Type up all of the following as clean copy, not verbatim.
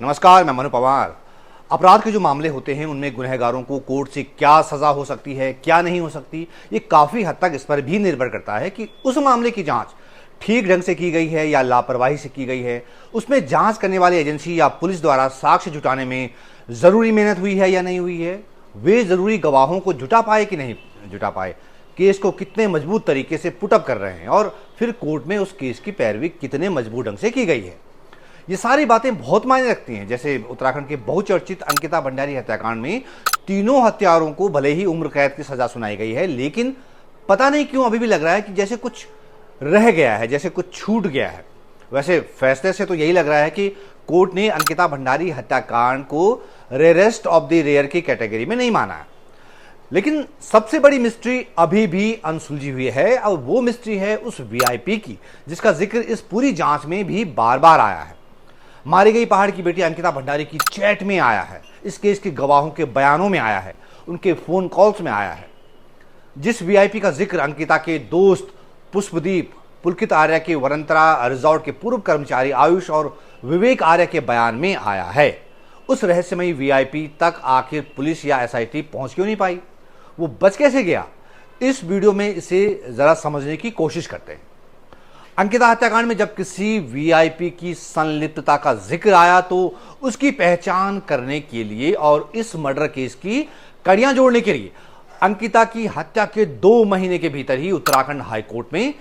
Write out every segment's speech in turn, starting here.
नमस्कार, मैं मनु पवार। अपराध के जो मामले होते हैं उनमें गुनहगारों को कोर्ट से क्या सजा हो सकती है, क्या नहीं हो सकती, ये काफी हद तक इस पर भी निर्भर करता है कि उस मामले की जांच ठीक ढंग से की गई है या लापरवाही से की गई है। उसमें जांच करने वाली एजेंसी या पुलिस द्वारा साक्ष्य जुटाने में जरूरी मेहनत हुई है या नहीं हुई है, वे जरूरी गवाहों को जुटा पाए कि नहीं जुटा पाए, केस को कितने मजबूत तरीके से पुटअप कर रहे हैं और फिर कोर्ट में उस केस की पैरवी कितने मजबूत ढंग से की गई है। ये सारी बातें बहुत मायने रखती हैं। जैसे उत्तराखंड के बहुचर्चित अंकिता भंडारी हत्याकांड में तीनों हत्यारों को भले ही उम्र कैद की सजा सुनाई गई है, लेकिन पता नहीं क्यों अभी भी लग रहा है कि जैसे कुछ रह गया है, जैसे कुछ छूट गया है। वैसे फैसले से तो यही लग रहा है कि कोर्ट ने अंकिता भंडारी हत्याकांड को रेयरेस्ट ऑफ द रेयर की कैटेगरी में नहीं माना है। लेकिन सबसे बड़ी मिस्ट्री अभी भी अनसुलझी हुई है और वो मिस्ट्री है उस वीआईपी की, जिसका जिक्र इस पूरी जांच में भी बार बार आया है। मारी गई पहाड़ की बेटी अंकिता भंडारी की चैट में आया है, इस केस के गवाहों के बयानों में आया है, उनके फोन कॉल्स में आया है। जिस वीआईपी का जिक्र अंकिता के दोस्त पुष्पदीप, पुलकित आर्य के वरंतरा रिजॉर्ट के पूर्व कर्मचारी आयुष और विवेक आर्य के बयान में आया है, उस रहस्यमयी वीआईपी तक आखिर पुलिस या एसआईटी पहुंच क्यों नहीं पाई? वो बच कैसे गया? इस वीडियो में इसे जरा समझने की कोशिश करते हैं। अंकिता हत्याकांड में जब किसी वीआईपी की संलिप्तता का जिक्र आया तो उसकी पहचान करने के लिए और इस मर्डर केस की कड़ियां जोड़ने के लिए अंकिता की हत्या के 2 महीने के भीतर ही उत्तराखंड हाईकोर्ट में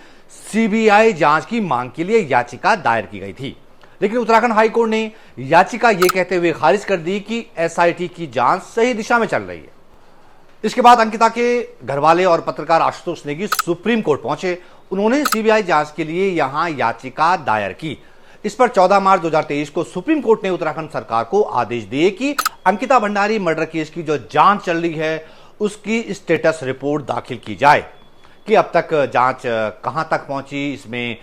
सीबीआई जांच की मांग के लिए याचिका दायर की गई थी। लेकिन उत्तराखंड हाईकोर्ट ने याचिका यह कहते हुए खारिज कर दी कि एसआईटी की जांच सही दिशा में चल रही है। इसके बाद अंकिता के घरवाले और पत्रकार आशुतोष नेगी सुप्रीम कोर्ट पहुंचे। उन्होंने सीबीआई जांच के लिए यहां याचिका दायर की। इस पर 14 मार्च 2023 को सुप्रीम कोर्ट ने उत्तराखंड सरकार को आदेश दिए कि अंकिता भंडारी मर्डर केस की जो जांच चल रही है उसकी स्टेटस रिपोर्ट दाखिल की जाए कि अब तक जांच कहां तक पहुंची, इसमें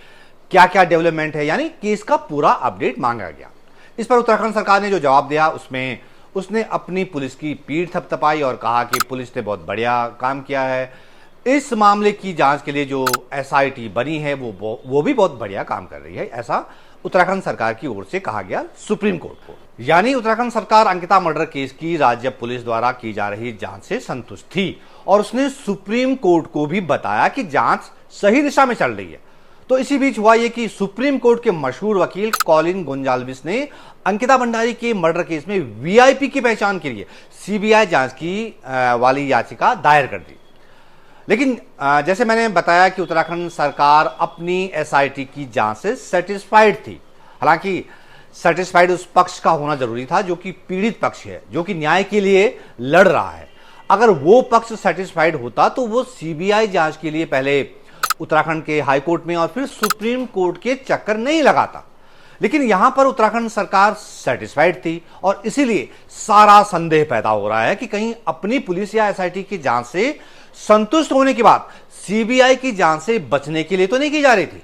क्या क्या डेवलपमेंट है, यानी केस का पूरा अपडेट मांगा गया। इस पर उत्तराखंड सरकार ने जो जवाब दिया उसमें उसने अपनी पुलिस की पीठ थपथपाई और कहा कि पुलिस ने बहुत बढ़िया काम किया है। इस मामले की जांच के लिए जो एसआईटी बनी है वो भी बहुत बढ़िया काम कर रही है, ऐसा उत्तराखंड सरकार की ओर से कहा गया सुप्रीम कोर्ट को। यानी उत्तराखंड सरकार अंकिता मर्डर केस की राज्य पुलिस द्वारा की जा रही जांच से संतुष्ट थी और उसने सुप्रीम कोर्ट को भी बताया कि जांच सही दिशा में चल रही है। तो इसी बीच हुआ यह कि सुप्रीम कोर्ट के मशहूर वकील कॉलिन गोंजाल्विस ने अंकिता भंडारी के मर्डर केस में वीआईपी की पहचान के लिए सीबीआई जांच की वाली याचिका दायर कर दी। लेकिन जैसे मैंने बताया कि उत्तराखंड सरकार अपनी एसआईटी की जांच से सेटिस्फाइड थी। हालांकि सेटिस्फाइड उस पक्ष का होना जरूरी था जो कि पीड़ित पक्ष है, जो कि न्याय के लिए लड़ रहा है। अगर वो पक्ष सेटिस्फाइड होता तो वो सीबीआई जांच के लिए पहले उत्तराखंड के हाईकोर्ट में और फिर सुप्रीम कोर्ट के चक्कर नहीं लगाता। लेकिन यहां पर उत्तराखंड सरकार सेटिस्फाइड थी और इसीलिए सारा संदेह पैदा हो रहा है कि कहीं अपनी पुलिस या एसआईटी की जांच से संतुष्ट होने के बाद सीबीआई की जांच से बचने के लिए तो नहीं की जा रही थी।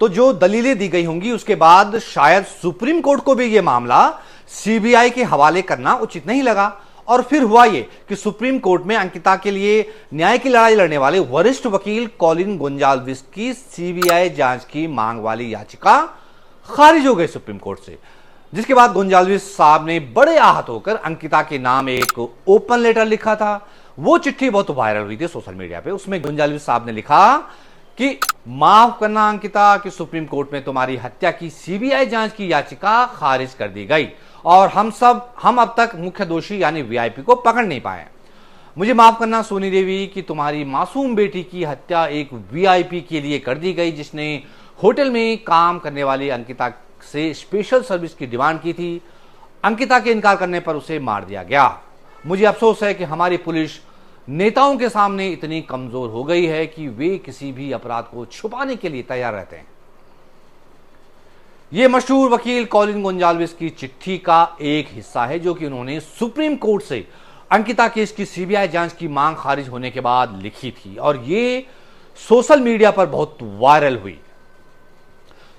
तो जो दलीलें दी गई होंगी उसके बाद शायद सुप्रीम कोर्ट को भी यह मामला सीबीआई के हवाले करना उचित नहीं लगा और फिर हुआ यह कि सुप्रीम कोर्ट में अंकिता के लिए न्याय की लड़ाई लड़ने वाले वरिष्ठ वकील कॉलिन गोंजाल्विस की सीबीआई जांच की मांग वाली याचिका खारिज हो गई सुप्रीम कोर्ट से। जिसके बाद गोंजाल्विस साहब ने बड़े आहत होकर अंकिता के नाम एक ओपन लेटर लिखा था। वो चिट्ठी बहुत वायरल हुई थी सोशल मीडिया पे। उसमें गोंजाल्विस साहब ने लिखा कि माफ करना अंकिता कि सुप्रीम कोर्ट में तुम्हारी हत्या की सीबीआई जांच की याचिका खारिज कर दी गई और हम अब तक मुख्य दोषी यानी वीआईपी को पकड़ नहीं पाए। मुझे माफ करना सोनी देवी कि तुम्हारी मासूम बेटी की हत्या एक वीआईपी के लिए कर दी गई जिसने होटल में काम करने वाली अंकिता से स्पेशल सर्विस की डिमांड की थी। अंकिता के इनकार करने पर उसे मार दिया गया। मुझे अफसोस है कि हमारी पुलिस नेताओं के सामने इतनी कमजोर हो गई है कि वे किसी भी अपराध को छुपाने के लिए तैयार रहते हैं। यह मशहूर वकील कॉलिन गोंजाल्विस की चिट्ठी का एक हिस्सा है जो कि उन्होंने सुप्रीम कोर्ट से अंकिता केस की सीबीआई जांच की मांग खारिज होने के बाद लिखी थी और यह सोशल मीडिया पर बहुत वायरल हुई।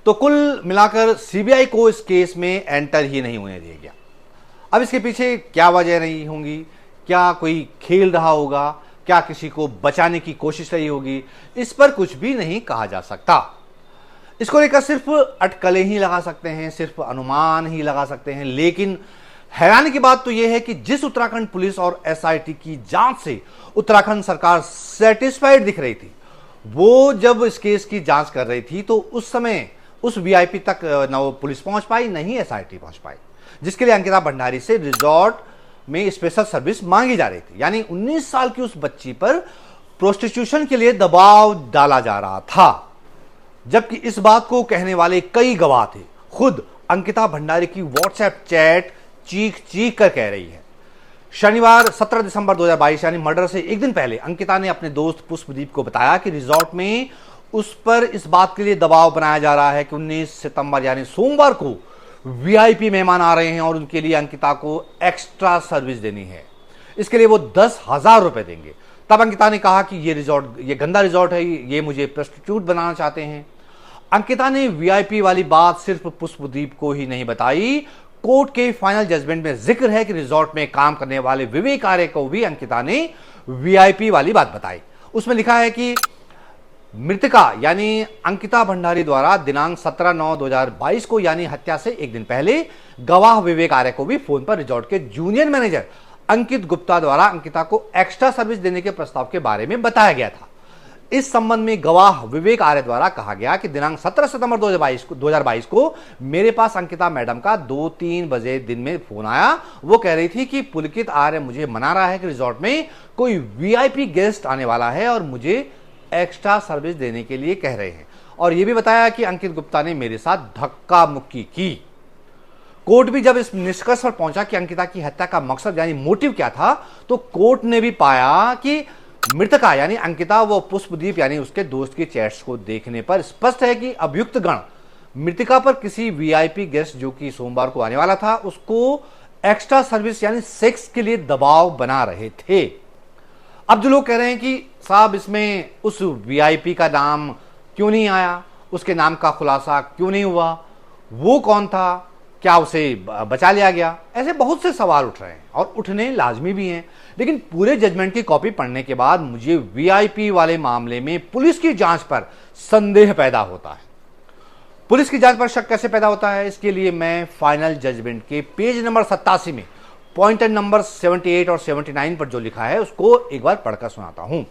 तो कुल मिलाकर सीबीआई को इस केस में एंटर ही नहीं होने दिया गया। अब इसके पीछे क्या वजह रही होंगी? क्या कोई खेल रहा होगा? क्या किसी को बचाने की कोशिश रही होगी? इस पर कुछ भी नहीं कहा जा सकता। इसको लेकर सिर्फ अटकलें ही लगा सकते हैं, सिर्फ अनुमान ही लगा सकते हैं, लेकिन हैरानी की बात तो यह है कि जिस उत्तराखंड पुलिस और एसआईटी की जांच से उत्तराखंड सरकार सेटिस्फाइड दिख रही थी, वो जब इस केस की जांच कर रही थी तो उस समय उस वीआईपी तक न वो पुलिस पहुंच पाई, न ही एसआईटी पहुंच पाई, जिसके लिए अंकिता भंडारी से रिजॉर्ट में स्पेशल सर्विस मांगी जा रही थी। यानी 19 साल की उस बच्ची पर प्रोस्टिट्यूशन के लिए दबाव डाला जा रहा था, जबकि इस बात को कहने वाले कई गवाह थे। खुद अंकिता भंडारी की व्हाट्सएप चैट चीख चीख कर कह रही है। शनिवार 17 दिसंबर 2022 यानी मर्डर से एक दिन पहले अंकिता ने अपने दोस्त पुष्पदीप को बताया कि रिजॉर्ट में उस पर इस बात के लिए दबाव बनाया जा रहा है कि 19 सितंबर यानी सोमवार को वीआईपी मेहमान आ रहे हैं और उनके लिए अंकिता को एक्स्ट्रा सर्विस देनी है। इसके लिए वो 10,000 रुपए देंगे। तब अंकिता ने कहा कि ये गंदा रिजॉर्ट है, ये मुझे प्रोस्टिट्यूट बनाना चाहते हैं। अंकिता ने वीआईपी वाली बात सिर्फ पुष्पदीप को ही नहीं बताई, कोर्ट के फाइनल जजमेंट में जिक्र है कि रिजॉर्ट में काम करने वाले विवेक आर्य को भी अंकिता ने वीआईपी वाली बात बताई। उसमें लिखा है कि मृतका यानी अंकिता भंडारी द्वारा दिनांक 17/9/2022 को यानी हत्या से एक दिन पहले गवाह विवेक आर्य को भी फोन पर रिजॉर्ट के जूनियर मैनेजर अंकित गुप्ता द्वारा अंकिता को एक्स्ट्रा सर्विस देने के प्रस्ताव के बारे में बताया गया था। इस संबंध में गवाह विवेक आर्य द्वारा कहा गया कि दिनांक 17 सितंबर 2022 को मेरे पास अंकिता मैडम का 2-3 बजे दिन में फोन आया। वो कह रही थी कि पुलकित आर्य मुझे मना रहा है कि रिजॉर्ट में कोई वीआईपी गेस्ट आने वाला है और मुझे एक्स्ट्रा सर्विस देने के लिए कह रहे हैं, और यह भी बताया कि अंकित गुप्ता ने मेरे साथ धक्का मुक्की की। कोर्ट भी जब इस निष्कर्ष पर पहुंचा कि अंकिता की हत्या का मकसद यानी मोटिव क्या था, तो कोर्ट ने भी पाया कि मृतका यानी अंकिता व पुष्पदीप यानी उसके दोस्त की चैट्स को देखने पर स्पष्ट है कि अभियुक्त गण मृतका पर किसी वीआईपी गेस्ट जो कि सोमवार को आने वाला था उसको एक्स्ट्रा सर्विस यानी सेक्स के लिए दबाव बना रहे थे। अब जो लोग कह रहे हैं कि साहब इसमें उस वीआईपी का नाम क्यों नहीं आया, उसके नाम का खुलासा क्यों नहीं हुआ, वो कौन था, क्या उसे बचा लिया गया, ऐसे बहुत से सवाल उठ रहे हैं और उठने लाजमी भी हैं। लेकिन पूरे जजमेंट की कॉपी पढ़ने के बाद मुझे वीआईपी वाले मामले में पुलिस की जांच पर संदेह पैदा होता है। पुलिस की जांच पर शक कैसे पैदा होता है, इसके लिए मैं फाइनल जजमेंट के पेज नंबर 87 में पॉइंटर नंबर 78 और 79 पर जो लिखा है उसको एक बार पढ़कर सुनाता हूं।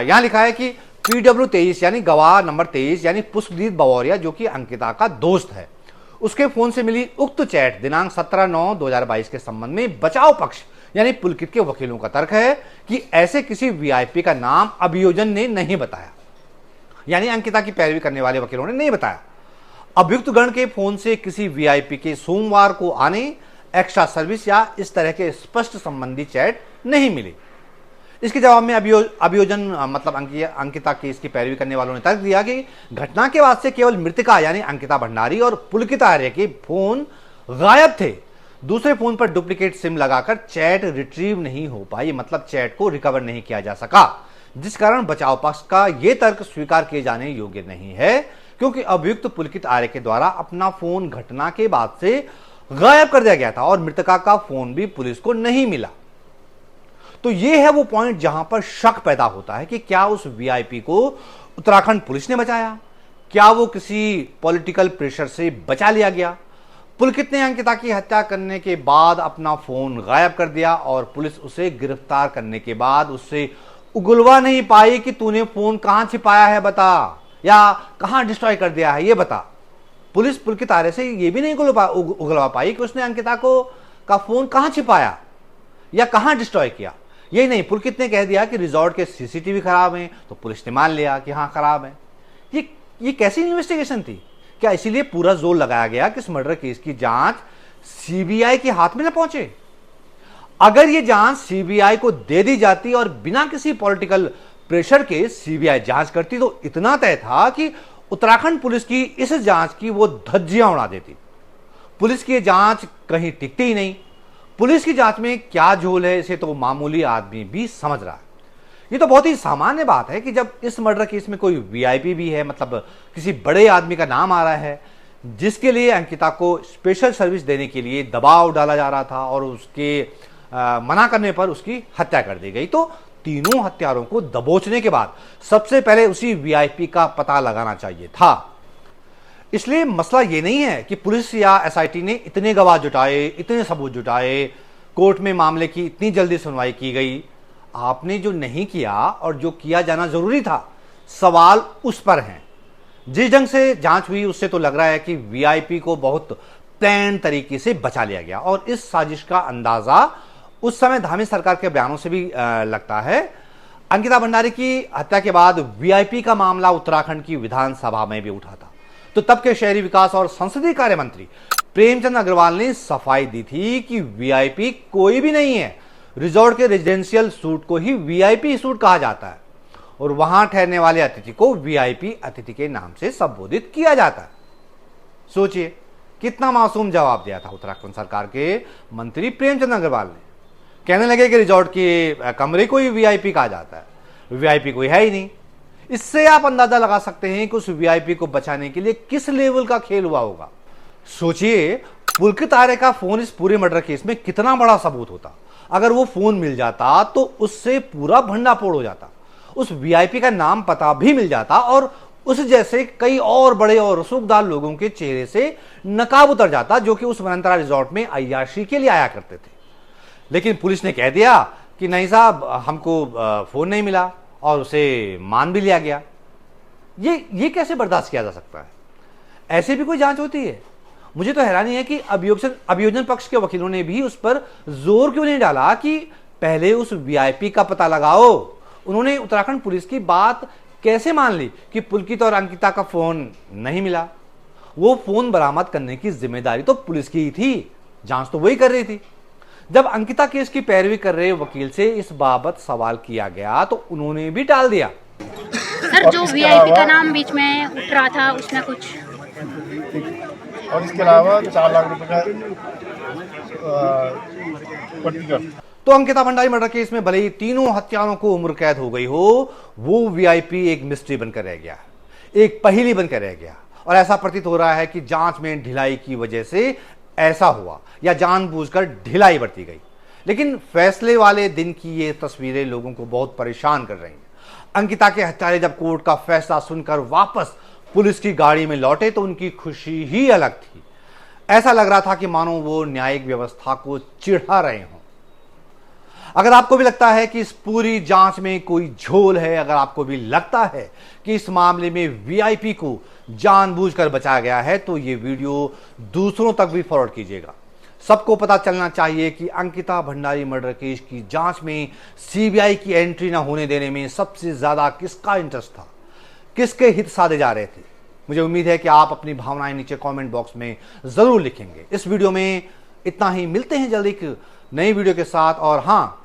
यहां लिखा है कि PW 23 यानी गवाह नंबर 23 यानी पुष्पदीप बवौरिया जो कि अंकिता का दोस्त है, उसके फोन से मिली उक्त चैट दिनांक 17/9/2022 के संबंध में बचाव पक्ष यानी पुलकित के वकीलों का तर्क है कि ऐसे किसी वीआईपी का नाम अभियोजन ने नहीं बताया, यानी अंकिता की पैरवी करने वाले वकीलों ने नहीं बताया। अभियुक्त गण के फोन से किसी वीआईपी के सोमवार को आने, एक्स्ट्रा सर्विस या इस तरह के स्पष्ट संबंधी चैट नहीं मिली। इसके जवाब में अभियोजन मतलब अंकिता केस की पैरवी करने वालों ने तर्क दिया कि घटना के बाद से केवल मृतका यानी अंकिता भंडारी और पुलकित आर्य के फोन गायब थे। दूसरे फोन पर डुप्लीकेट सिम लगाकर चैट रिट्रीव नहीं हो पाई, मतलब चैट को रिकवर नहीं किया जा सका, जिस कारण बचाव पक्ष का यह तर्क स्वीकार किए जाने योग्य नहीं है, क्योंकि अभियुक्त पुलकित आर्य के द्वारा अपना फोन घटना के बाद से गायब कर दिया गया था और मृतका का फोन भी पुलिस को नहीं मिला। तो यह है वो पॉइंट जहां पर शक पैदा होता है कि क्या उस वीआईपी को उत्तराखंड पुलिस ने बचाया, क्या वो किसी पॉलिटिकल प्रेशर से बचा लिया गया। पुलकित ने अंकिता की हत्या करने के बाद अपना फोन गायब कर दिया और पुलिस उसे गिरफ्तार करने के बाद उससे उगलवा नहीं पाई कि तूने फोन कहां छिपाया है बता, या कहां डिस्ट्रॉय कर दिया है ये बता। पुलिस पुलकित आर्य से ये भी नहीं उगलवा पाई कि उसने अंकिता का फोन कहां छिपाया या कहां डिस्ट्रॉय किया। यही नहीं, पुलकित ने कह दिया कि रिजॉर्ट के सीसीटीवी खराब हैं, तो पुलिस ने मान लिया कि हां खराब है। ये कैसी इन्वेस्टिगेशन थी? क्या इसीलिए पूरा जोर लगाया गया कि इस मर्डर केस की जांच सीबीआई के हाथ में न पहुंचे? अगर ये जांच सीबीआई को दे दी जाती और बिना किसी पॉलिटिकल प्रेशर के सीबीआई जांच करती तो इतना तय था कि उत्तराखंड पुलिस की इस जांच की वो धज्जियां उड़ा देती। पुलिस की जांच कहीं टिकती ही नहीं। पुलिस की जांच में क्या झोल है इसे तो मामूली आदमी भी समझ रहा है। ये तो बहुत ही सामान्य बात है कि जब इस मर्डर केस में कोई वीआईपी भी है, मतलब किसी बड़े आदमी का नाम आ रहा है जिसके लिए अंकिता को स्पेशल सर्विस देने के लिए दबाव डाला जा रहा था और उसके मना करने पर उसकी हत्या कर दी गई, तो तीनों हत्यारों को दबोचने के बाद सबसे पहले उसी वीआईपी का पता लगाना चाहिए था। इसलिए मसला ये नहीं है कि पुलिस या एसआईटी ने इतने गवाह जुटाए, इतने सबूत जुटाए, कोर्ट में मामले की इतनी जल्दी सुनवाई की गई। आपने जो नहीं किया और जो किया जाना जरूरी था, सवाल उस पर हैं। जिस ढंग से जांच हुई उससे तो लग रहा है कि वीआईपी को बहुत प्लान तरीके से बचा लिया गया, और इस साजिश का अंदाजा उस समय धामी सरकार के बयानों से भी लगता है। अंकिता भंडारी की हत्या के बाद वीआईपी का मामला उत्तराखंड की विधानसभा में भी उठा था, तो तब के शहरी विकास और संसदीय कार्य मंत्री प्रेमचंद अग्रवाल ने सफाई दी थी कि वीआईपी कोई भी नहीं है, रिजॉर्ट के रेजिडेंशियल सूट को ही वीआईपी सूट कहा जाता है और वहां ठहरने वाले अतिथि को वीआईपी अतिथि के नाम से संबोधित किया जाता है। सोचिए कितना मासूम जवाब दिया था उत्तराखंड सरकार के मंत्री प्रेमचंद अग्रवाल ने। कहने लगे कि रिजॉर्ट के कमरे को ही वीआईपी कहा जाता है, वीआईपी कोई है ही नहीं। इससे आप अंदाजा लगा सकते हैं कि उस वीआईपी को बचाने के लिए किस लेवल का खेल हुआ होगा। सोचिए पुलकित आर्य का फोन इस पूरे मर्डर केस में कितना बड़ा सबूत होता। अगर वो फोन मिल जाता तो उससे पूरा भंडाफोड़ हो जाता, उस वीआईपी का नाम पता भी मिल जाता और उस जैसे कई और बड़े और रसूखदार लोगों के चेहरे से नकाब उतर जाता जो कि उस वनांतरा रिजॉर्ट में अय्याशी के लिए आया करते थे। लेकिन पुलिस ने कह दिया कि नहीं साहब, हमको फोन नहीं मिला और उसे मान भी लिया गया। ये कैसे बर्दाश्त किया जा सकता है? ऐसे भी कोई जांच होती है? मुझे तो हैरानी है कि अभियोजन पक्ष के वकीलों ने भी उस पर जोर क्यों नहीं डाला कि पहले उस वीआईपी का पता लगाओ। उन्होंने उत्तराखंड पुलिस की बात कैसे मान ली कि पुलकित और अंकिता का फोन नहीं मिला? वो फोन बरामद करने की जिम्मेदारी तो पुलिस की ही थी, जांच तो वही कर रही थी। जब अंकिता केस की पैरवी कर रहे वकील से इस बाबत सवाल किया गया तो उन्होंने भी टाल दिया। सर, जो वीआईपी का नाम बीच में उठ रहा था उसमें कुछ, और इसके अलावा 4 लाख रुपए का पट्टीकर। तो अंकिता भंडारी मर्डर केस में भले ही तीनों हत्यारों को उम्र कैद हो गई हो, वो वीआईपी एक मिस्ट्री बनकर रह गया, एक पहेली बनकर रह गया। और ऐसा प्रतीत हो रहा है कि जांच में ढिलाई की वजह से ऐसा हुआ या जानबूझकर ढिलाई बरती गई। लेकिन फैसले वाले दिन की ये तस्वीरें लोगों को बहुत परेशान कर रही हैं। अंकिता के हत्यारे जब कोर्ट का फैसला सुनकर वापस पुलिस की गाड़ी में लौटे तो उनकी खुशी ही अलग थी। ऐसा लग रहा था कि मानो वो न्यायिक व्यवस्था को चिढ़ा रहे हों। अगर आपको भी लगता है कि इस पूरी जांच में कोई झोल है, अगर आपको भी लगता है कि इस मामले में वीआईपी को जानबूझकर बचाया गया है, तो ये वीडियो दूसरों तक भी फॉरवर्ड कीजिएगा। सबको पता चलना चाहिए कि अंकिता भंडारी मर्डर केस की जांच में सीबीआई की एंट्री न होने देने में सबसे ज्यादा किसका इंटरेस्ट था, किसके हित साधे जा रहे थे। मुझे उम्मीद है कि आप अपनी भावनाएं नीचे कमेंट बॉक्स में जरूर लिखेंगे। इस वीडियो में इतना ही, मिलते हैं जल्दी एक नई वीडियो के साथ। और हाँ,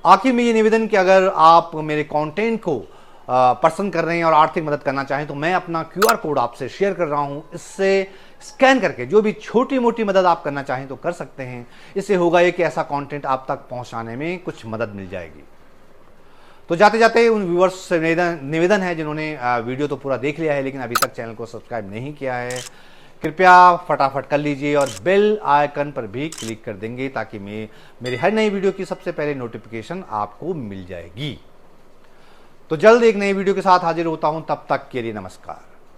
आखिर में ये निवेदन कि अगर आप मेरे कंटेंट को पसंद कर रहे हैं और आर्थिक मदद करना चाहें तो मैं अपना क्यूआर कोड आपसे शेयर कर रहा हूं। इससे स्कैन करके जो भी छोटी मोटी मदद आप करना चाहें तो कर सकते हैं। इससे होगा ये कि ऐसा कंटेंट आप तक पहुंचाने में कुछ मदद मिल जाएगी। तो जाते जाते उन व्यूअर्स से निवेदन है जिन्होंने वीडियो तो पूरा देख लिया है लेकिन अभी तक चैनल को सब्सक्राइब नहीं किया है, कृपया फटाफट कर लीजिए और बेल आइकन पर भी क्लिक कर देंगे ताकि मेरी हर नई वीडियो की सबसे पहले नोटिफिकेशन आपको मिल जाएगी। तो जल्द एक नई वीडियो के साथ हाजिर होता हूं, तब तक के लिए नमस्कार।